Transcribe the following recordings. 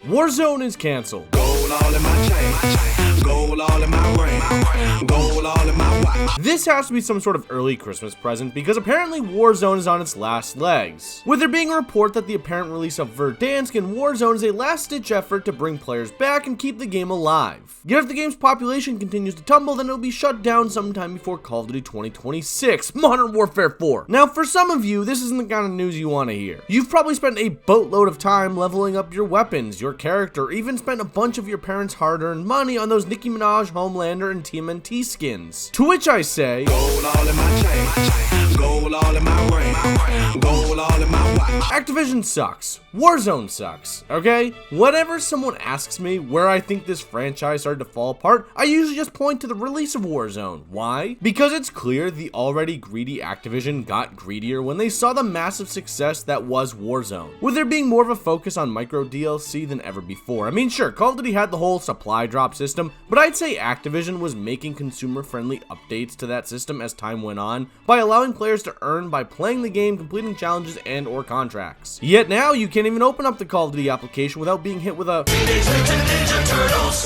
Warzone is canceled. Gold all in my chain, gold all in my ring, gold all in my watch. This has to be some sort of early Christmas present because apparently Warzone is on its last legs, with there being a report that the apparent release of Verdansk in Warzone is a last-ditch effort to bring players back and keep the game alive. Yet if the game's population continues to tumble, then it'll be shut down sometime before Call of Duty 2026, Modern Warfare 4. Now for some of you, this isn't the kind of news you want to hear. You've probably spent a boatload of time leveling up your weapons, your character, even spent a bunch of your parents' hard-earned money on those Nicki Minaj, Homelander, and TMNT skins. To which I say, gold all in my chain, gold all in my ring, gold all in my watch. Activision sucks. Warzone sucks, okay? Whenever someone asks me where I think this franchise started to fall apart, I usually just point to the release of Warzone. Why? Because it's clear the already greedy Activision got greedier when they saw the massive success that was Warzone, with there being more of a focus on micro DLC than ever before. I mean, sure, Call of Duty had the whole supply drop system, but I'd say Activision was making consumer-friendly updates to that system as time went on by allowing players to earn by playing the game, completing challenges and or contracts. Yet now you can't even open up the Call of Duty application without being hit with a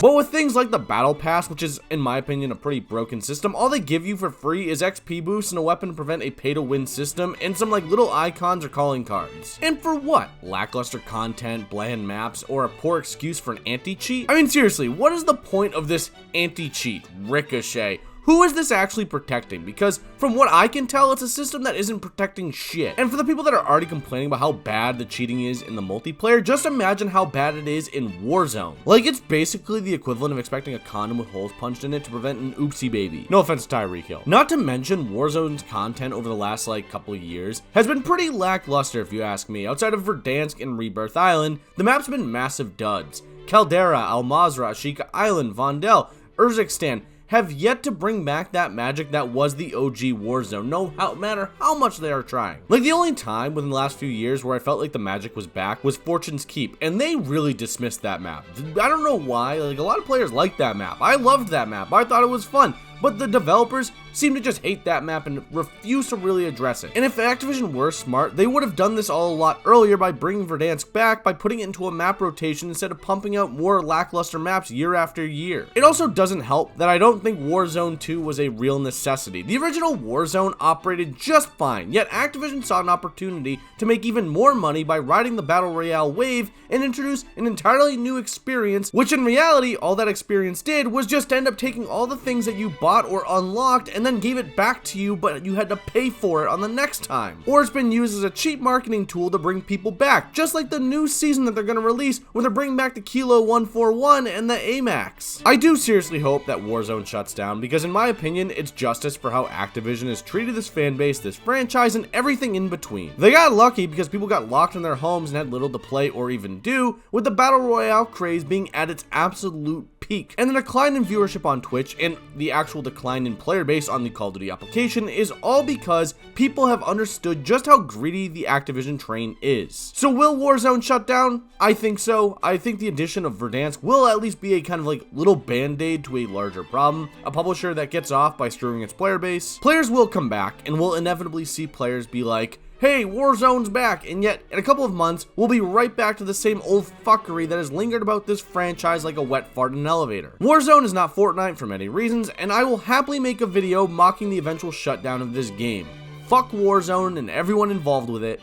But with things like the Battle Pass, which is in my opinion a pretty broken system, all they give you for free is XP boosts and a weapon to prevent a pay-to-win system and some like little icons or calling cards. And for what? Lackluster content, bland maps, or a poor excuse for an anti-cheat? I mean seriously, what is the point of this anti-cheat, Ricochet? Who is this actually protecting? Because from what I can tell, it's a system that isn't protecting shit. And for the people that are already complaining about how bad the cheating is in the multiplayer, just imagine how bad it is in Warzone. Like, it's basically the equivalent of expecting a condom with holes punched in it to prevent an oopsie baby. No offense to Tyreek Hill. Not to mention, Warzone's content over the last couple of years has been pretty lackluster if you ask me. Outside of Verdansk and Rebirth Island, the map's been massive duds. Caldera, Al Mazrah, Ashika Island, Vondel, Urzikstan have yet to bring back that magic that was the OG Warzone, no matter how much they are trying. Like, the only time within the last few years where I felt like the magic was back was Fortune's Keep, and they really dismissed that map. I don't know why, like, a lot of players liked that map. I loved that map. I thought it was fun. But the developers seem to just hate that map and refuse to really address it. And if Activision were smart, they would have done this all a lot earlier by bringing Verdansk back by putting it into a map rotation instead of pumping out more lackluster maps year after year. It also doesn't help that I don't think Warzone 2 was a real necessity. The original Warzone operated just fine, yet Activision saw an opportunity to make even more money by riding the Battle Royale wave and introduce an entirely new experience, which in reality, all that experience did was just end up taking all the things that you bought or unlocked and then gave it back to you, but you had to pay for it on the next time. Or it's been used as a cheap marketing tool to bring people back, just like the new season that they're going to release when they're bringing back the Kilo 141 and the AMAX. I do seriously hope that Warzone shuts down because in my opinion, it's justice for how Activision has treated this fan base, this franchise, and everything in between. They got lucky because people got locked in their homes and had little to play or even do, with the Battle Royale craze being at its absolute peak. And the decline in viewership on Twitch and the actual decline in player base on the Call of Duty application is all because people have understood just how greedy the Activision train is. So will Warzone shut down? I think so. I think the addition of Verdansk will at least be a kind of like little band-aid to a larger problem, a publisher that gets off by screwing its player base. Players will come back and we'll inevitably see players be like, hey, Warzone's back, and yet in a couple of months, we'll be right back to the same old fuckery that has lingered about this franchise like a wet fart in an elevator. Warzone is not Fortnite for many reasons, and I will happily make a video mocking the eventual shutdown of this game. Fuck Warzone and everyone involved with it.